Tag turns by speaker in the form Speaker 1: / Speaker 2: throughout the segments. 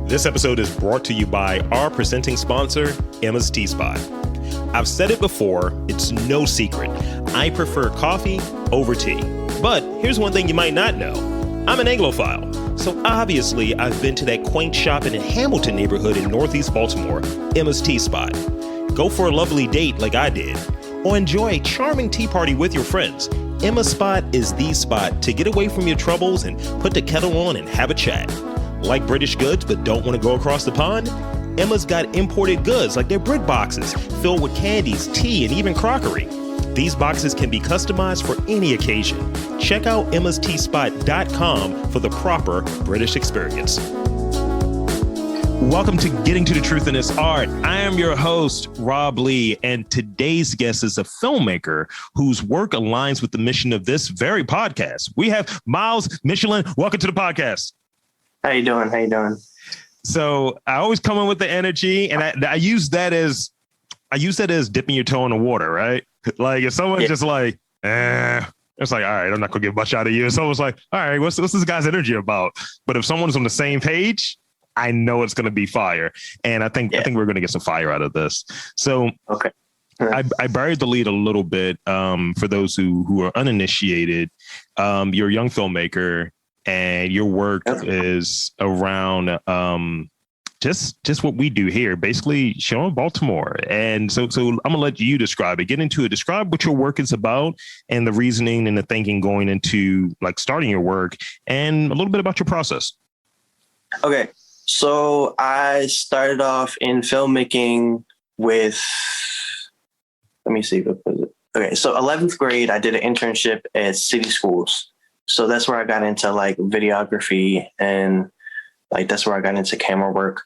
Speaker 1: This episode is brought to you by our presenting sponsor, Emma's Tea Spot. I've said it before, it's no secret. I prefer coffee over tea. But here's one thing you might not know. I'm an Anglophile, so obviously I've been to that quaint shop in the Hamilton neighborhood in Northeast Baltimore, Emma's Tea Spot. Go for a lovely date like I did, or enjoy a charming tea party with your friends. Emma's Spot is the spot to get away from your troubles and put the kettle on and have a chat. Like British goods but don't want to go across the pond? Emma's got imported goods like their brick boxes filled with candies, tea, and even crockery. These boxes can be customized for any occasion. Check out emmasteaspot.com for the proper British experience. Welcome to Getting to the Truth in This Art. I am your host, Rob Lee, and today's guest is a filmmaker whose work aligns with the mission of this very podcast. We have Myles Michelin. Welcome to the podcast.
Speaker 2: How you doing?
Speaker 1: So I always come in with the energy, and I use that as dipping your toe in the water, right? Like if someone's just like, it's like, all right, I'm not gonna get much out of you. And someone's like, all right, what's this guy's energy about? But if someone's on the same page, I know it's gonna be fire, and I think we're gonna get some fire out of this. So
Speaker 2: okay.
Speaker 1: I buried the lead a little bit for those who are uninitiated. You're a young filmmaker. And your work is around just what we do here, basically showing Baltimore. And so I'm gonna let you describe it. Get into it. Describe what your work is about and the reasoning and the thinking going into like starting your work, and a little bit about your process.
Speaker 2: Okay, so I started off in filmmaking with. Let me see. What was it? Okay, so 11th grade, I did an internship at city schools. So that's where I got into like videography, and like that's where I got into camera work.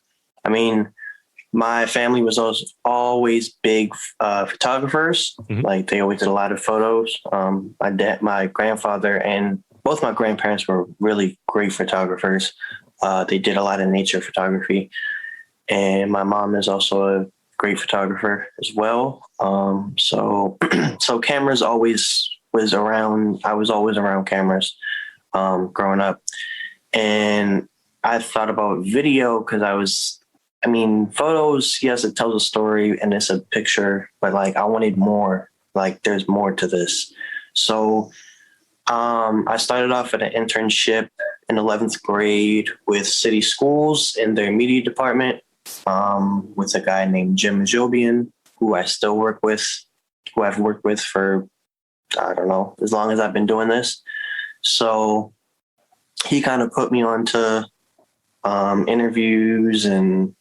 Speaker 2: I mean, my family was always big photographers. Mm-hmm. Like they always did a lot of photos. My grandfather, and both my grandparents were really great photographers. They did a lot of nature photography, and my mom is also a great photographer as well. So cameras always was around. I was always around cameras growing up, and I thought about video because photos, yes, it tells a story and it's a picture, but like I wanted more. Like there's more to this. So I started off at an internship in 11th grade with city schools in their media department with a guy named Jim Jobian, who I still work with, who I've worked with for I don't know, as long as I've been doing this. So he kind of put me onto interviews and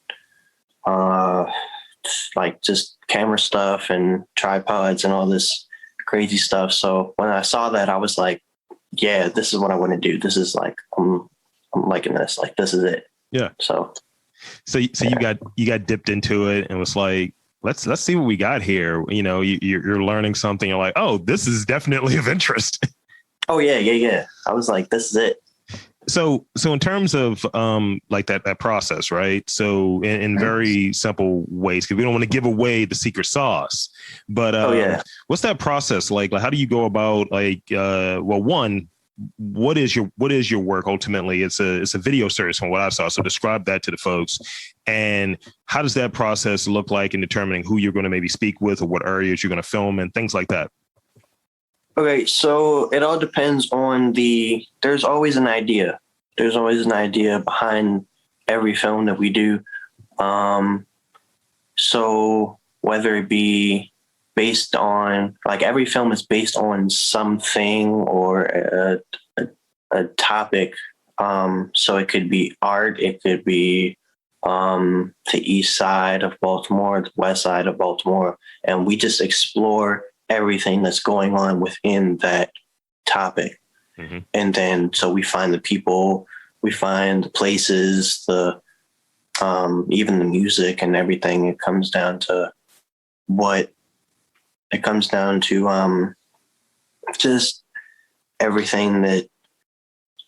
Speaker 2: like just camera stuff and tripods and all this crazy stuff. So when I saw that, I was like, yeah, this is what I want to do. This is like, I'm liking this. Like, this is it.
Speaker 1: Yeah.
Speaker 2: So
Speaker 1: yeah. you got dipped into it and was like, let's see what we got here. You know, you're learning something. You're like, oh, this is definitely of interest.
Speaker 2: Oh yeah. I was like, this is it.
Speaker 1: So in terms of like that process, right? So in very simple ways, because we don't want to give away the secret sauce. But what's that process like? Like, how do you go about like? One, what is your work ultimately? It's a video series from what I saw. So describe that to the folks. And how does that process look like in determining who you're going to maybe speak with or what areas you're going to film and things like that?
Speaker 2: Okay, so it all depends on there's always an idea. There's always an idea behind every film that we do. So whether it be based on, like every film is based on something or a topic. So it could be art, it could be the east side of Baltimore, the west side of Baltimore, and we just explore everything that's going on within that topic. Mm-hmm. And then so we find the people, we find the places, even the music and everything. It comes down to just everything that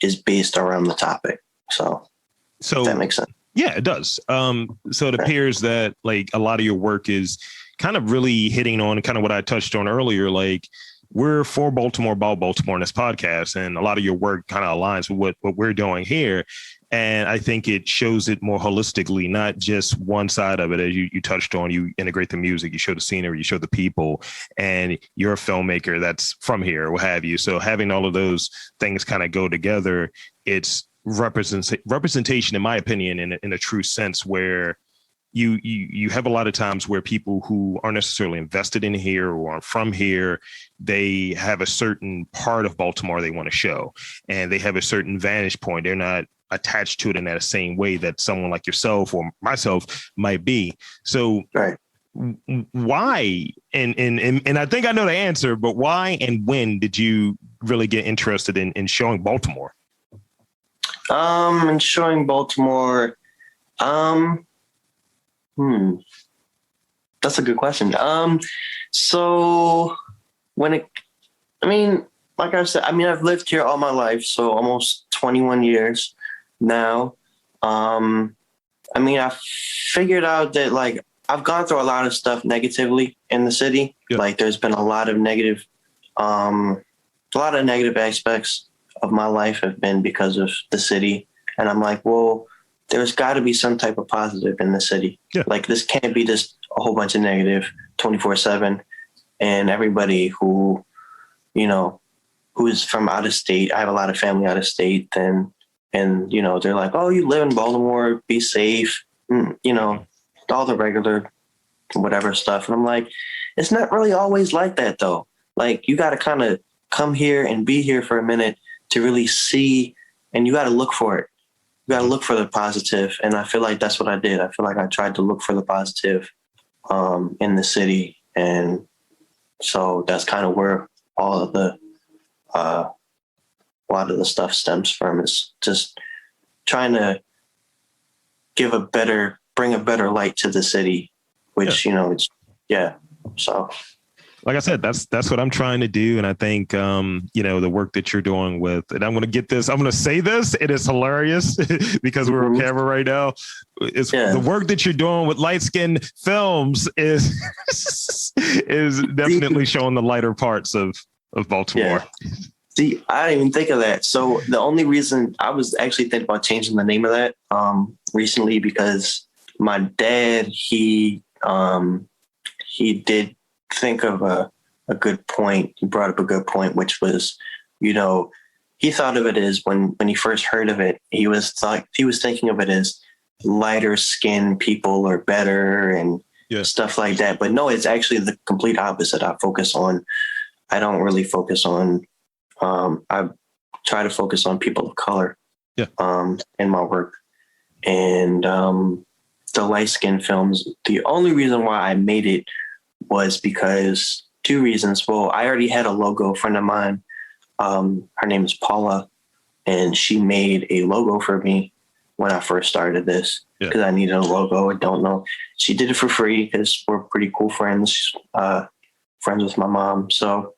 Speaker 2: is based around the topic. So if that makes sense.
Speaker 1: Yeah, it does. So it appears that like a lot of your work is kind of really hitting on kind of what I touched on earlier, like we're for Baltimore, about Baltimore in this podcast, and a lot of your work kind of aligns with what we're doing here. And I think it shows it more holistically, not just one side of it. As you touched on, you integrate the music, you show the scenery, you show the people, and you're a filmmaker that's from here, what have you. So having all of those things kind of go together, it's representation, in my opinion, in a true sense, where you have a lot of times where people who aren't necessarily invested in here or aren't from here, they have a certain part of Baltimore they want to show, and they have a certain vantage point. They're not attached to it in that same way that someone like yourself or myself might be. So
Speaker 2: right.
Speaker 1: Why, and I think I know the answer, but why and when did you really get interested in showing Baltimore?
Speaker 2: And showing Baltimore, that's a good question. So like I said, I've lived here all my life, so almost 21 years now. I figured out that like I've gone through a lot of stuff negatively in the city. Yeah. Like there's been a lot of negative aspects of my life have been because of the city. And I'm like, well, there's got to be some type of positive in the city. Yeah. Like this can't be just a whole bunch of negative 24/7. And everybody who is from out of state, I have a lot of family out of state, and they're like, oh, you live in Baltimore, be safe, all the regular whatever stuff. And I'm like, it's not really always like that though. Like you got to kind of come here and be here for a minute to really see, and you got to look for it. You got to look for the positive. And I feel like that's what I did. I feel like I tried to look for the positive in the city. And so that's kind of where all of the, a lot of the stuff stems from, is just trying to bring a better light to the city, which, so.
Speaker 1: Like I said, that's what I'm trying to do. And I think, the work that you're doing with, and I'm going to get this, I'm going to say this, it is hilarious because we're on camera right now. It's the work that you're doing with Light Skin Films is definitely showing the lighter parts of Baltimore. Yeah.
Speaker 2: See, I didn't even think of that. So the only reason I was actually thinking about changing the name of that recently, because my dad, he did think of a good point. He brought up a good point, which was, he thought of it as when he first heard of it, he was thinking of it as lighter skinned people are better and stuff like that. But no, it's actually the complete opposite. I don't really focus on, I try to focus on people of color in my work. And the Light Skin Films, the only reason why I made it was because two reasons. Well, I already had a logo. A friend of mine, her name is Paula, and she made a logo for me when I first started this because I needed a logo. I don't know. She did it for free because we're pretty cool friends, friends with my mom. So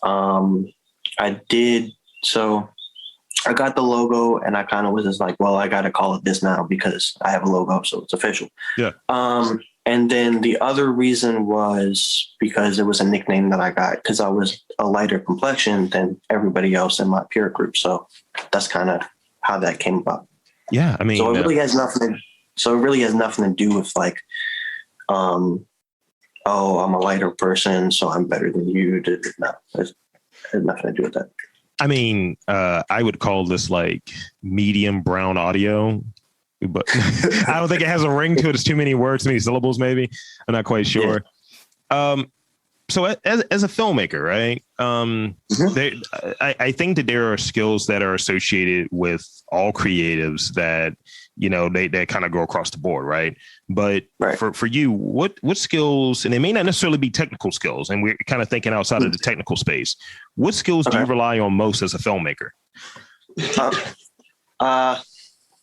Speaker 2: I did. So I got the logo and I kind of was just like, well, I got to call it this now because I have a logo. So it's official. Yeah. And then the other reason was because it was a nickname that I got because I was a lighter complexion than everybody else in my peer group. So that's kind of how that came about.
Speaker 1: Yeah. I mean,
Speaker 2: so it really has nothing. To do with like, oh, I'm a lighter person, so I'm better than you. No, it has nothing to do with that.
Speaker 1: I mean, I would call this like medium brown audio, but I don't think it has a ring to it. It's too many words, too many syllables, maybe. I'm not quite sure. Yeah. So as a filmmaker, right? I think that there are skills that are associated with all creatives that, they kind of go across the board, right? But for you, what skills, and they may not necessarily be technical skills, and we're kind of thinking outside of the technical space. What skills do you rely on most as a filmmaker?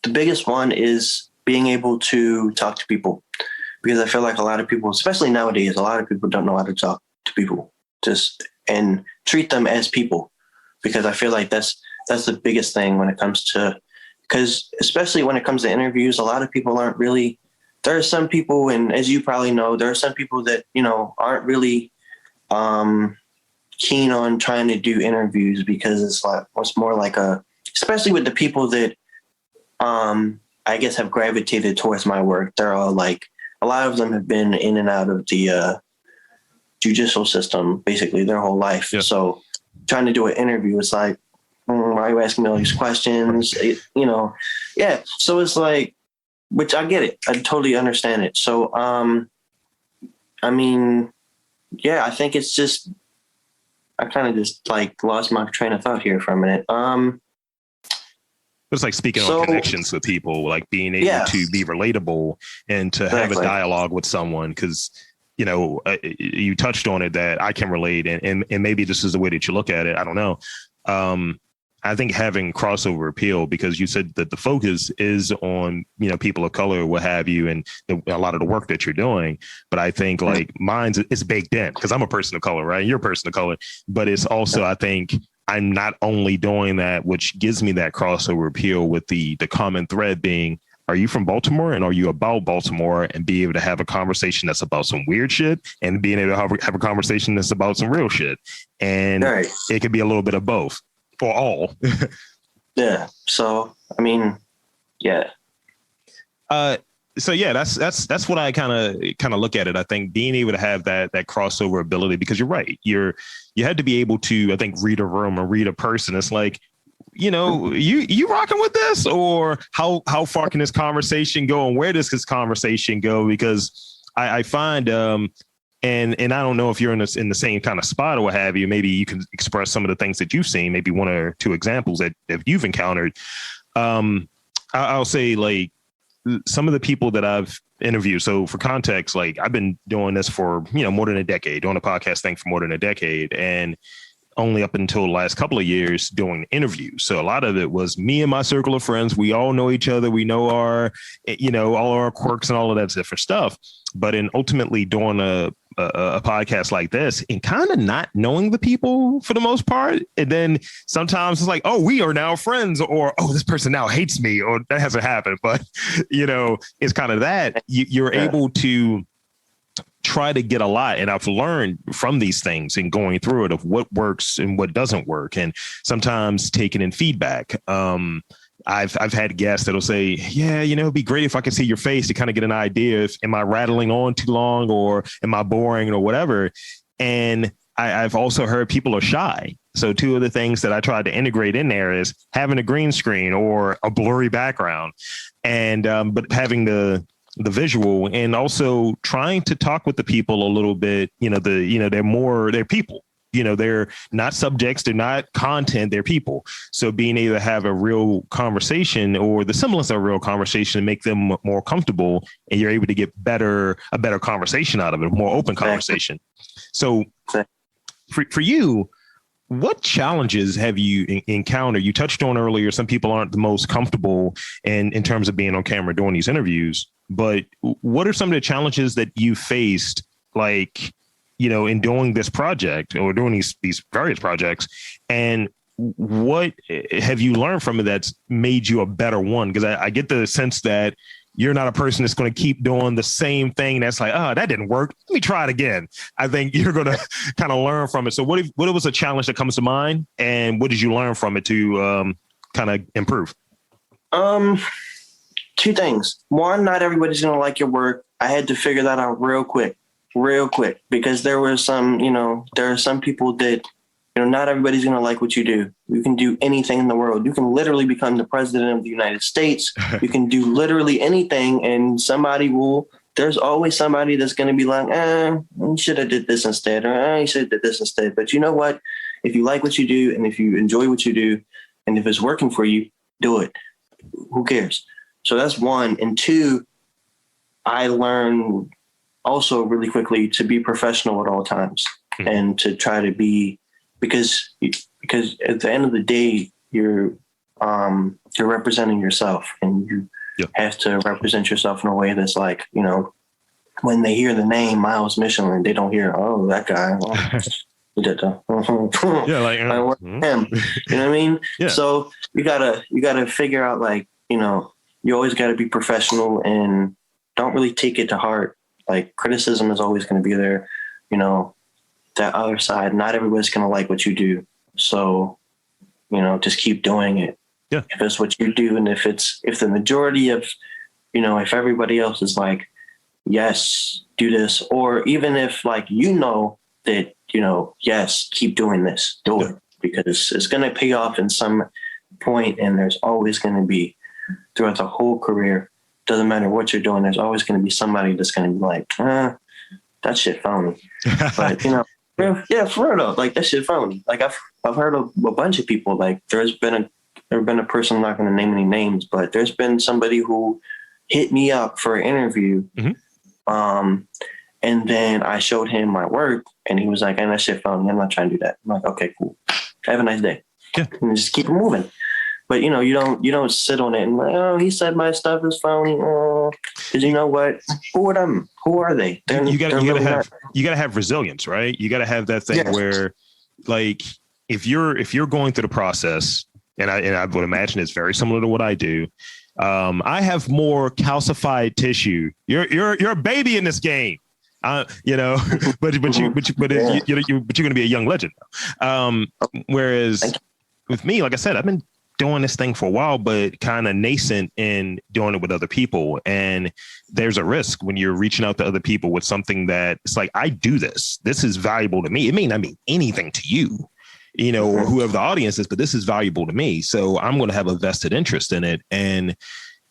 Speaker 2: The biggest one is being able to talk to people, because I feel like a lot of people, especially nowadays, a lot of people don't know how to talk to people and treat them as people, because I feel like that's the biggest thing when it comes to, because especially when it comes to interviews, a lot of people aren't really, there are some people, and as you probably know, there are some people that, aren't really keen on trying to do interviews because it's more like especially with the people that I guess have gravitated towards my work. They're all like, a lot of them have been in and out of the judicial system basically their whole life. Yeah. So trying to do an interview, it's like, why are you asking me all these questions? Yeah. So it's like, which I get it. I totally understand it. So, I mean, yeah, I think it's just, I kind of just like lost my train of thought here for a minute.
Speaker 1: It's like speaking on connections with people, like being able to be relatable and to have a dialogue with someone. Because, you touched on it that I can relate, and maybe this is the way that you look at it. I don't know. I think having crossover appeal, because you said that the focus is on, people of color, what have you, and a lot of the work that you're doing. But I think like mine's is baked in because I'm a person of color, right? You're a person of color, but it's also, I think I'm not only doing that, which gives me that crossover appeal with the common thread being, are you from Baltimore and are you about Baltimore, and be able to have a conversation that's about some weird shit and being able to have a conversation that's about some real shit. And it could be a little bit of both. For all.
Speaker 2: Yeah. So, I mean, yeah.
Speaker 1: So yeah, that's what I kind of look at it. I think being able to have that crossover ability, because you're right. You had to be able to, I think, read a room or read a person. It's like, you rocking with this, or how far can this conversation go, and where does this conversation go? Because I find, and I don't know if you're in the same kind of spot or what have you. Maybe you can express some of the things that you've seen, maybe one or two examples that you've encountered. I'll say like some of the people that I've interviewed. So for context, like I've been doing this for, more than a decade, doing a podcast thing for more than a decade. And only up until the last couple of years doing interviews. So a lot of it was me and my circle of friends. We all know each other. We know all our quirks and all of that different stuff. But in ultimately doing a podcast like this and kind of not knowing the people for the most part. And then sometimes it's like, oh, we are now friends, or, oh, this person now hates me, or that hasn't happened. But, it's kind of that you're able to try to get a lot. And I've learned from these things and going through it of what works and what doesn't work. And sometimes taking in feedback. I've had guests that'll say, yeah, it'd be great if I could see your face to kind of get an idea if am I rattling on too long, or am I boring, or whatever. And I've also heard people are shy. So two of the things that I tried to integrate in there is having a green screen or a blurry background, and but having the visual, and also trying to talk with the people a little bit. They're people. They're not subjects, they're not content, they're people. So being able to have a real conversation, or the semblance of a real conversation, and make them more comfortable, and you're able to get a better conversation out of it, a more open conversation. So for you, what challenges have you encountered? You touched on earlier, some people aren't the most comfortable in terms of being on camera doing these interviews, but what are some of the challenges that you faced, like, in doing this project or doing these various projects, and what have you learned from it that's made you a better one? Because I get the sense that you're not a person that's going to keep doing the same thing. That's like, oh, that didn't work, let me try it again. I think you're going to kind of learn from it. So what was a challenge that comes to mind, and what did you learn from it to kind of improve?
Speaker 2: Two things. One, not everybody's going to like your work. I had to figure that out real quick, because there are some people that, not everybody's going to like what you do. You can do anything in the world. You can literally become the president of the United States. You can do literally anything, and there's always somebody that's going to be like, you should have did this instead, or you should have did this instead. But you know what? If you like what you do, and if you enjoy what you do, and if it's working for you, do it. Who cares? So that's one. And two, I learned also really quickly to be professional at all times, and to try to be, because at the end of the day, you're representing yourself, and you have to represent yourself in a way that's like, when they hear the name Myles Michelin, they don't hear, oh, that guy. He did that.
Speaker 1: Like
Speaker 2: him. You know what I mean?
Speaker 1: Yeah.
Speaker 2: So you gotta figure out, like, you always gotta be professional, and don't really take it to heart. Like, criticism is always going to be there. that other side. Not everybody's going to like what you do. So, just keep doing it.
Speaker 1: Yeah.
Speaker 2: If it's what you do, and if the majority of, if everybody else is like, yes, do this, or even if like, that, yes, keep doing this, do it, because it's going to pay off in some point. And there's always going to be, throughout the whole career, doesn't matter what you're doing, there's always going to be somebody that's going to be like, that shit phony. But, yeah, for real though, like that shit phony. Like I've heard of a bunch of people, like there's been a person, I'm not going to name any names, but there's been somebody who hit me up for an interview.
Speaker 1: Mm-hmm.
Speaker 2: And then I showed him my work and he was like, that shit phony. I'm not trying to do that. I'm like, okay, cool. Have a nice day.
Speaker 1: Yeah.
Speaker 2: And just keep it moving. But you don't sit on it and like, oh, he said my stuff is phony. Because you know what? Who are them? Who are they?
Speaker 1: You gotta have resilience, right? You gotta have that thing where, like, if you're going through the process, and I would imagine it's very similar to what I do. I have more calcified tissue. You're a baby in this game. but you're going to be a young legend. Whereas with me, like I said, I've been doing this thing for a while, but kind of nascent in doing it with other people. And there's a risk when you're reaching out to other people with something that it's like, I do this. This is valuable to me. It may not mean anything to you, or whoever the audience is, but this is valuable to me. So I'm going to have a vested interest in it and,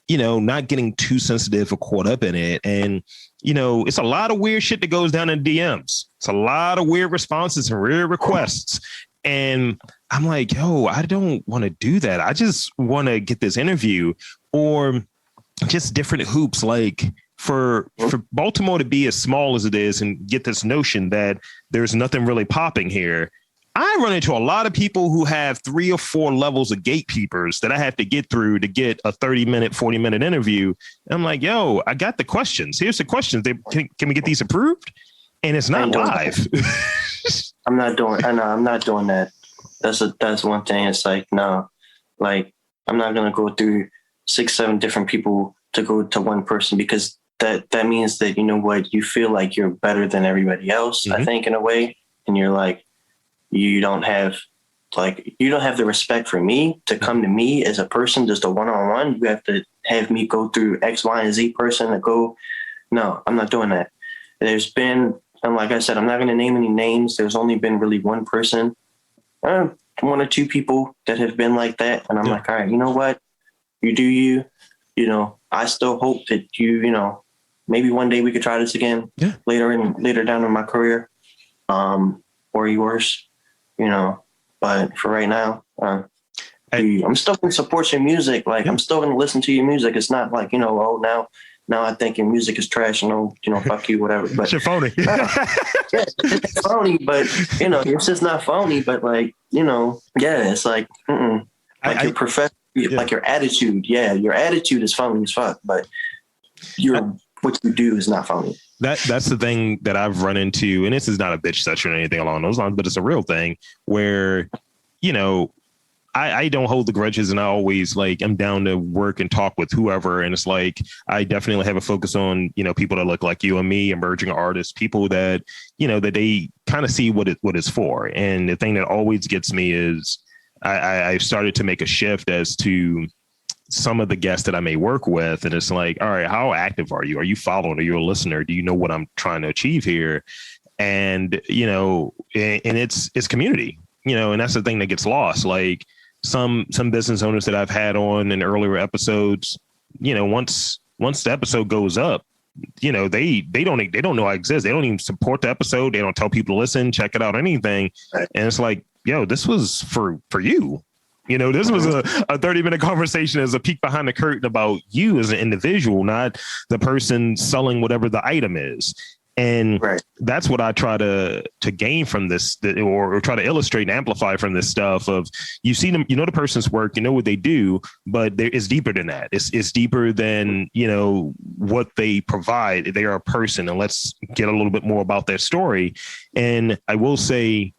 Speaker 1: not getting too sensitive or caught up in it. And, it's a lot of weird shit that goes down in DMs. It's a lot of weird responses and weird requests. And I'm like, yo, I don't want to do that. I just want to get this interview, or just different hoops. Like for Baltimore to be as small as it is and get this notion that there's nothing really popping here. I run into a lot of people who have 3 or 4 levels of gatekeepers that I have to get through to get a 30-minute, 40-minute interview. And I'm like, yo, I got the questions. Here's the questions. Can we get these approved? And it's not live.
Speaker 2: I'm not doing that. That's one thing. It's like, no, like I'm not going to go through 6, 7 different people to go to one person, because that means that, you feel like you're better than everybody else, I think, in a way. And you're like, you don't have the respect for me to come to me as a person, just a one-on-one. You have to have me go through X, Y, and Z person to go. No, I'm not doing that. There's been, and like I said, I'm not going to name any names. There's only been really one person, 1 or 2 people that have been like that. And I'm like, all right, you know what? You do you. I still hope that maybe one day we could try this again later down in my career, or yours, but for right now, I'm still going to support your music. Like I'm still going to listen to your music. It's not like, now I think your music is trash and fuck you, whatever. But
Speaker 1: it's phony.
Speaker 2: It's phony, but it's just not phony. But like, it's like, like your profession, like your attitude. Yeah, your attitude is phony as fuck, but what you do is not phony.
Speaker 1: That's the thing that I've run into, and this is not a bitch session or anything along those lines, but it's a real thing where, I don't hold the grudges, and I always I'm down to work and talk with whoever. And it's like, I definitely have a focus on, people that look like you and me, emerging artists, people that, that they kind of see what it's for. And the thing that always gets me is I've started to make a shift as to some of the guests that I may work with. And it's like, all right, how active are you? Are you following? Are you a listener? Do you know what I'm trying to achieve here? And, and it's community, and that's the thing that gets lost. Like some business owners that I've had on in earlier episodes, once the episode goes up, they don't know I exist. They don't even support the episode. They don't tell people to listen, check it out, anything. And it's like, yo, this was for you. This was a 30-minute conversation as a peek behind the curtain about you as an individual, not the person selling whatever the item is. And that's what I try to gain from this, or try to illustrate and amplify from this stuff of, you see them, the person's work, what they do, but it's deeper than that. It's deeper than, what they provide. They are a person, and let's get a little bit more about their story. And I will say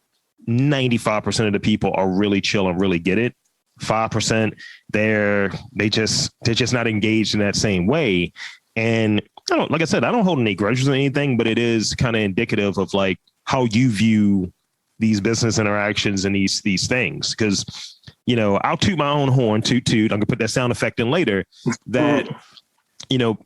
Speaker 1: 95% of the people are really chill and really get it. 5%, they're just not engaged in that same way. And like I said, I don't hold any grudges or anything, but it is kind of indicative of like, how you view these business interactions and these things. Because, you know, I'll toot my own horn, toot toot. I'm gonna put that sound effect in later. That, you know,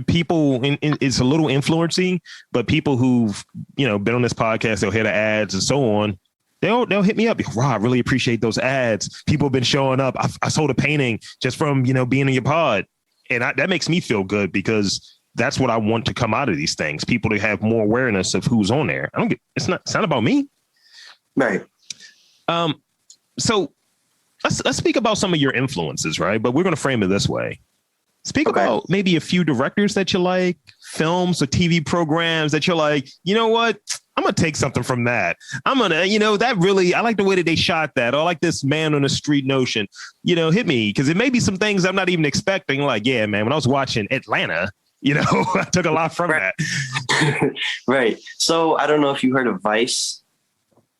Speaker 1: people it's a little influencing, but people who've, you know, been on this podcast, they'll hear the ads and so on. They'll hit me up. Wow, I really appreciate those ads. People have been showing up. I sold a painting just from, you know, being in your pod. And that makes me feel good, because that's what I want to come out of these things. People to have more awareness of who's on there. It's not about me.
Speaker 2: Right.
Speaker 1: So let's speak about some of your influences, right? But we're going to frame it this way. Speak about maybe a few directors that you like, films or TV programs that you're like, you know what? I'm going to take something from that. I'm going to, you know, that really, I like the way that they shot that. Or I like this man on the street notion, you know, hit me. Because it may be some things I'm not even expecting. Like, yeah, man, when I was watching Atlanta, you know, I took a lot from that.
Speaker 2: Right. So I don't know if you heard of Vice.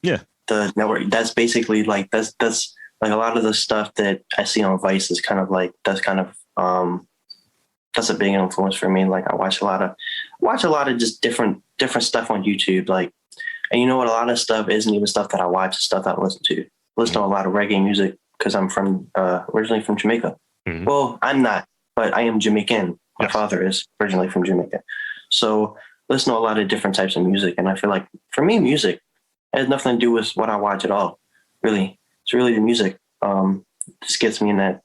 Speaker 2: Yeah. The network. That's basically like, that's like a lot of the stuff that I see on Vice is kind of like, that's a big influence for me. Like I watch a lot of just different stuff on YouTube. Like, and you know what? A lot of stuff isn't even stuff that I watch, it's stuff that I listen to. I listen to a lot of reggae music because I'm originally from Jamaica. Mm-hmm. Well, I'm not, but I am Jamaican. My father is originally from Jamaica. So listen to a lot of different types of music. And I feel like for me, music has nothing to do with what I watch at all. Really. It's really the music. Just gets me in that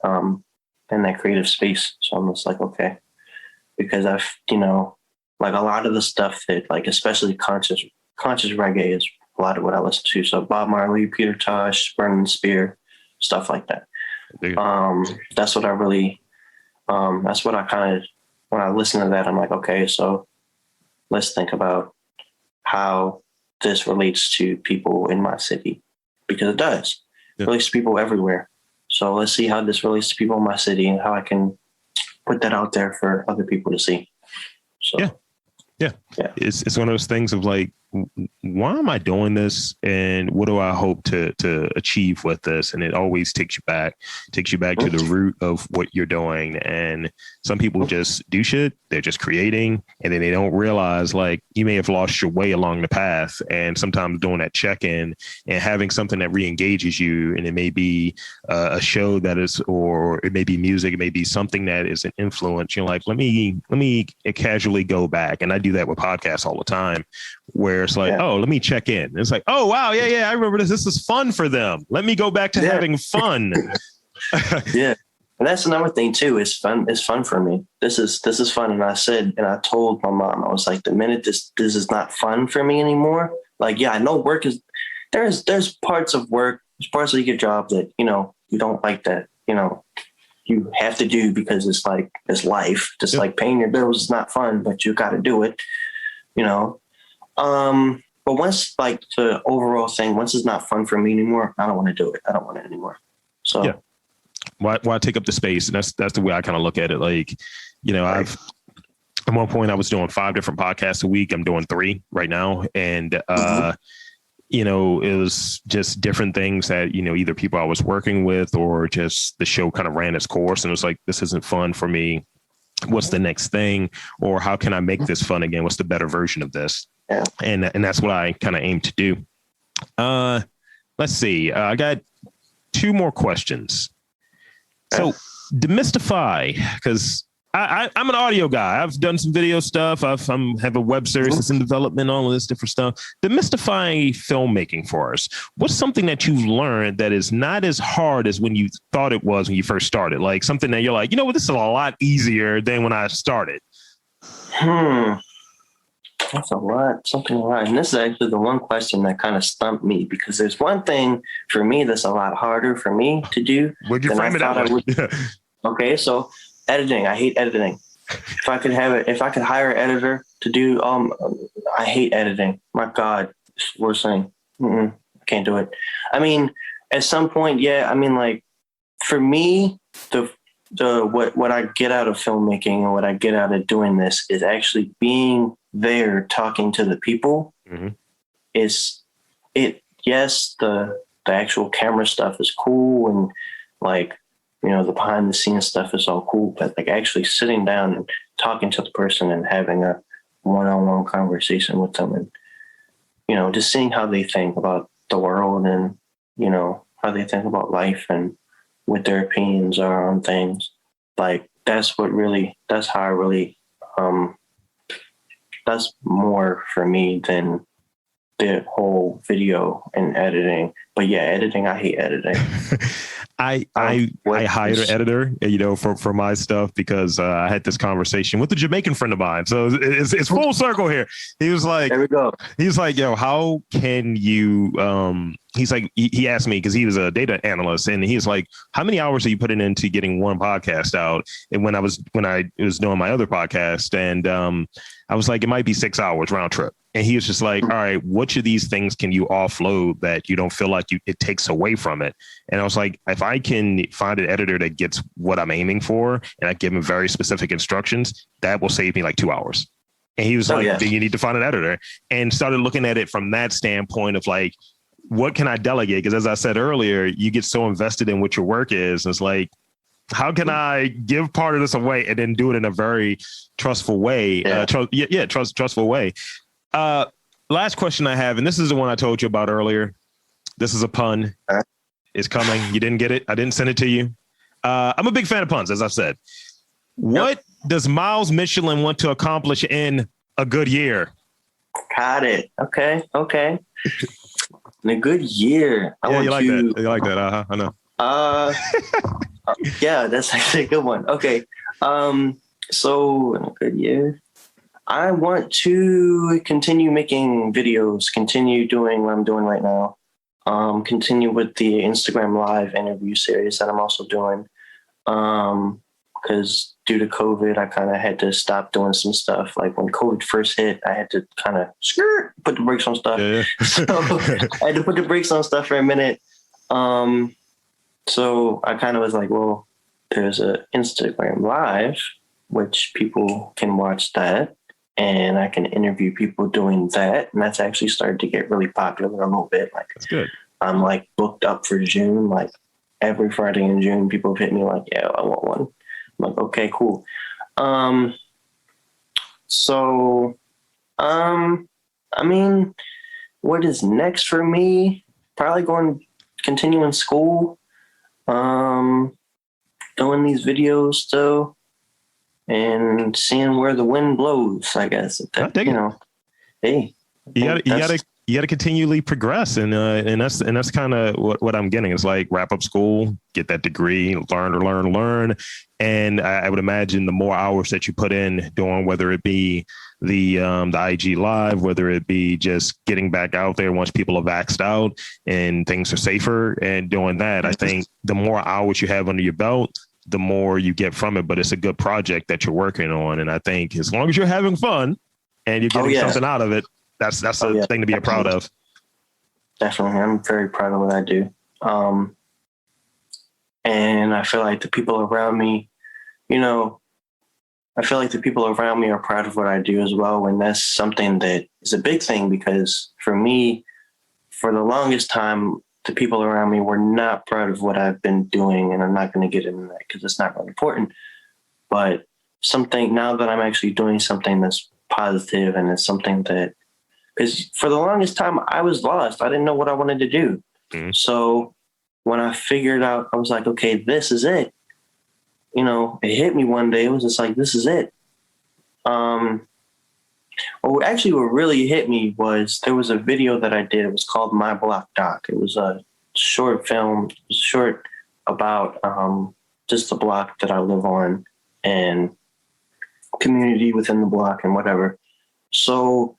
Speaker 2: creative space. So I'm just like, okay, because I've, you know, like a lot of the stuff that like, especially conscious reggae is a lot of what I listen to. So Bob Marley, Peter Tosh, Burning Spear, stuff like that. That's what I really, that's what I kind of, when I listen to that, I'm like, okay, so let's think about how this relates to people in my city, because it does. It relates to people everywhere. So let's see how this relates to people in my city and how I can put that out there for other people to see. So yeah. It's one of those things of like, why am I doing this, and what do I hope to achieve with this? And it always takes you back to the root of what you're doing. And some people just do shit. They're just creating, and then they don't realize like you may have lost your way along the path. And sometimes doing that check-in and having something that re-engages you, and it may be a show that is, or it may be music, it may be something that is an influence. You're like, let me casually go back. And I do that with podcasts all the time, where it's like, oh, let me check in. And it's like, oh, wow. Yeah. I remember this. This is fun for them. Let me go back to having fun. Yeah. And that's another thing too. It's fun. It's fun for me. This is fun. And I told my mom, I was like, the minute this is not fun for me anymore. Like, yeah, I know work is, there's parts of work, there's parts of your job that, you know, you don't like that, you know, you have to do because it's like, it's life. Just like paying your bills is not fun, but you got to do it, you know? But once like the overall thing, once it's not fun for me anymore, I don't want to do it. I don't want it anymore. So why take up the space? And that's the way I kind of look at it. Like, you know, at one point I was doing 5 different podcasts a week. I'm doing 3 right now. And, you know, it was just different things that, you know, either people I was working with or just the show kind of ran its course. And it was like, this isn't fun for me. What's the next thing? Or how can I make this fun again? What's the better version of this? Yeah. And that's what I kind of aim to do. Let's see. I got 2 more questions. So demystify, because I'm an audio guy. I've done some video stuff. I have a web series that's in development, all of this different stuff. Demystify filmmaking for us. What's something that you've learned that is not as hard as when you thought it was when you first started? Like something that you're like, you know what, this is a lot easier than when I started. That's something a lot. And this is actually the one question that kind of stumped me, because there's one thing for me that's a lot harder for me to do.
Speaker 1: Would you frame it out?
Speaker 2: Okay, so editing. I hate editing. If I could hire an editor to do, I hate editing. My God, it's the worst thing. I can't do it. I mean, at some point, yeah. I mean, like for me, what I get out of filmmaking and what I get out of doing this is actually being there, talking to the people. Yes, the actual camera stuff is cool, and like, you know, the behind the scenes stuff is all cool, but like actually sitting down and talking to the person and having a one-on-one conversation with them and just seeing how they think about the world and, how they think about life and what their opinions are on things. Like, that's how I really, that's more for me than the whole video and editing. But yeah, editing, I hate editing.
Speaker 1: I hired an editor, for my stuff because I had this conversation with a Jamaican friend of mine. So it's full circle here. He was like,
Speaker 2: there we go.
Speaker 1: He's like, yo, how can you, he's like, he asked me because he was a data analyst and he's like, how many hours are you putting into getting one podcast out? And when I was doing my other podcast and I was like, it might be 6 hours round trip. And he was just like, all right, which of these things can you offload that you don't feel like it takes away from it? And I was like, if I can find an editor that gets what I'm aiming for and I give him very specific instructions, that will save me like 2 hours. And he was then you need to find an editor, and started looking at it from that standpoint of like, what can I delegate? Because as I said earlier, you get so invested in what your work is. And it's like, how can I give part of this away and then do it in a very trustful way? Trustful way. Last question I have, and this is the one I told you about earlier. This is a pun. It's coming. You didn't get it. I didn't send it to you. I'm a big fan of puns, as I said. What does Myles Michelin want to accomplish in a good year?
Speaker 2: Got it. Okay. In a good year.
Speaker 1: You like that. You like that. I know.
Speaker 2: Yeah, that's actually a good one. Okay. So in a good year, I want to continue making videos, continue doing what I'm doing right now. Continue with the Instagram Live interview series that I'm also doing. Because due to COVID, I kind of had to stop doing some stuff. Like when COVID first hit, I had to kind of put the brakes on stuff. Yeah. So I had to put the brakes on stuff for a minute. So I kind of was like, well, there's a Instagram Live, which people can watch that. And I can interview people doing that. And that's actually started to get really popular a little bit. Like,
Speaker 1: that's good.
Speaker 2: I'm like booked up for June. Like every Friday in June, people have hit me like, yeah, I want one. I'm like, okay, cool. I mean, what is next for me? Probably continuing school, doing these videos still, and seeing where the wind blows, I guess. Hey, you gotta continually progress, and that's kind of what I'm getting. It's like wrap up school, get that degree, learn, and I would imagine the more hours that you put in doing, whether it be the IG Live, whether it be just getting back out there once people are vaxxed out and things are safer, and doing that, I think the more hours you have under your belt, the more you get from it. But it's a good project that you're working on, and I think as long as you're having fun and you're getting something out of it, that's a thing to be proud of. Definitely. I'm very proud of what I do. And I feel like the people around me, are proud of what I do as well. And that's something that is a big thing, because for me, for the longest time, the people around me were not proud of what I've been doing. And I'm not going to get into that because it's not really important. But now that I'm actually doing something that's positive, and it's something that, because for the longest time I was lost. I didn't know what I wanted to do. Mm-hmm. So when I figured out, I was like, okay, this is it. It hit me one day. It was just like, this is it. What really hit me was there was a video that I did. It was called My Block Doc. It was a short film, short about just the block that I live on and community within the block and whatever. So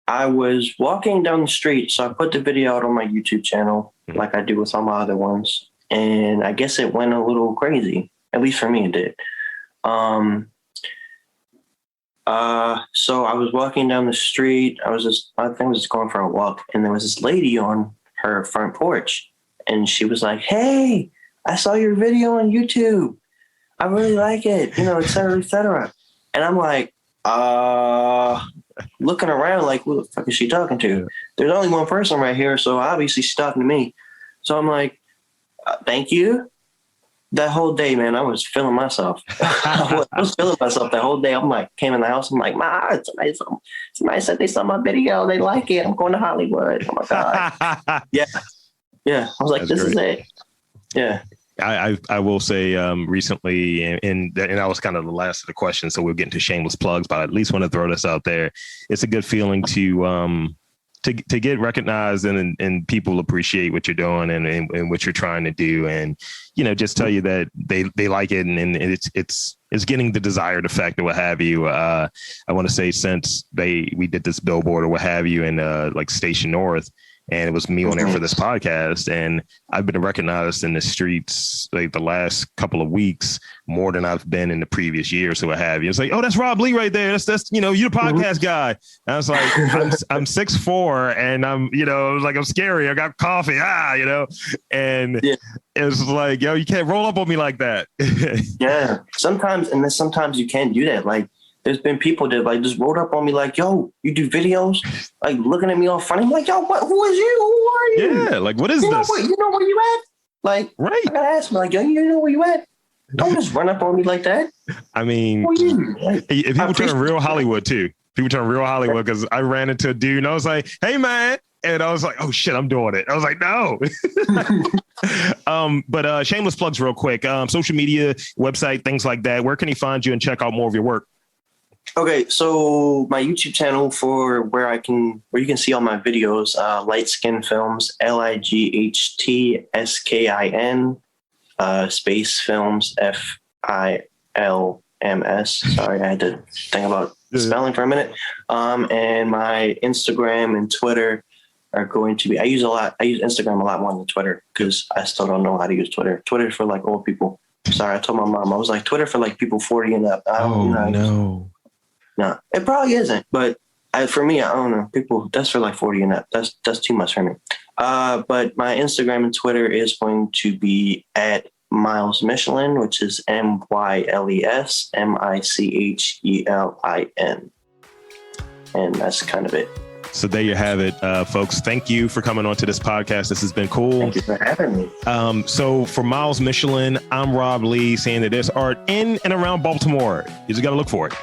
Speaker 2: I was walking down the street. So I put the video out on my YouTube channel, like I do with all my other ones. And I guess it went a little crazy. At least for me, it did. So I was walking down the street. I was just going for a walk. And there was this lady on her front porch. And she was like, hey, I saw your video on YouTube. I really like it, et cetera, et cetera. And I'm like, looking around like, who the fuck is she talking to? There's only one person right here, so obviously she's talking to me. So I'm like, thank you. that whole day, man, I was feeling myself. I was feeling myself that whole day. I'm like, came in the house. I'm like, Ma, somebody said they saw my video. They like it. I'm going to Hollywood. Oh my God. Yeah. Yeah. I was like, That's great. Is it. Yeah.
Speaker 1: I will say recently, and that was kind of the last of the questions, so we'll get into shameless plugs, but I at least want to throw this out there. It's a good feeling to get recognized and people appreciate what you're doing and what you're trying to do, and just tell you that they like it and it's getting the desired effect or what have you. I want to say since we did this billboard or what have you in like Station North. And it was me on there for this podcast. And I've been recognized in the streets like the last couple of weeks more than I've been in the previous year. So what have you. It's like, oh, that's Rob Lee right there. That's you're the podcast guy. And I was like, I'm 6'4" and I'm scary. I got coffee. And it's like, yo, you can't roll up on me like that.
Speaker 2: Yeah. Sometimes you can't do that. Like, there's been people that like just rolled up on me like, yo, you do videos? Like looking at me all funny. I'm like, yo, who is you? Who are you?
Speaker 1: Yeah, like what is this?
Speaker 2: You know where you at? Like, right. I gotta ask me, like, yo, you know where you at? Don't just run up on me like that.
Speaker 1: I mean, if people turn real Hollywood too. People turn real Hollywood because I ran into a dude and I was like, hey man. And I was like, oh shit, I'm doing it. I was like, no. But shameless plugs real quick. Social media, website, things like that. Where can he find you and check out more of your work?
Speaker 2: Okay, so my YouTube channel for where you can see all my videos, Light Skin Films, LIGHTSKIN, Space Films, FILMS. Sorry, I had to think about spelling for a minute. And my Instagram and Twitter are going to be. I use Instagram a lot more than Twitter because I still don't know how to use Twitter. Twitter's for like old people. Sorry, I told my mom I was like Twitter for like people 40 and up.
Speaker 1: No.
Speaker 2: No, it probably isn't, but for me, I don't know. People, that's for like 40 and up. That's too much for me. But my Instagram and Twitter is going to be at Myles Michelin, which is MYLES MICHELIN. And that's kind of it.
Speaker 1: So there you have it, folks. Thank you for coming on to this podcast. This has been cool.
Speaker 2: Thank you for having me.
Speaker 1: So for Myles Michelin, I'm Rob Lee saying that there's art in and around Baltimore. You just got to look for it.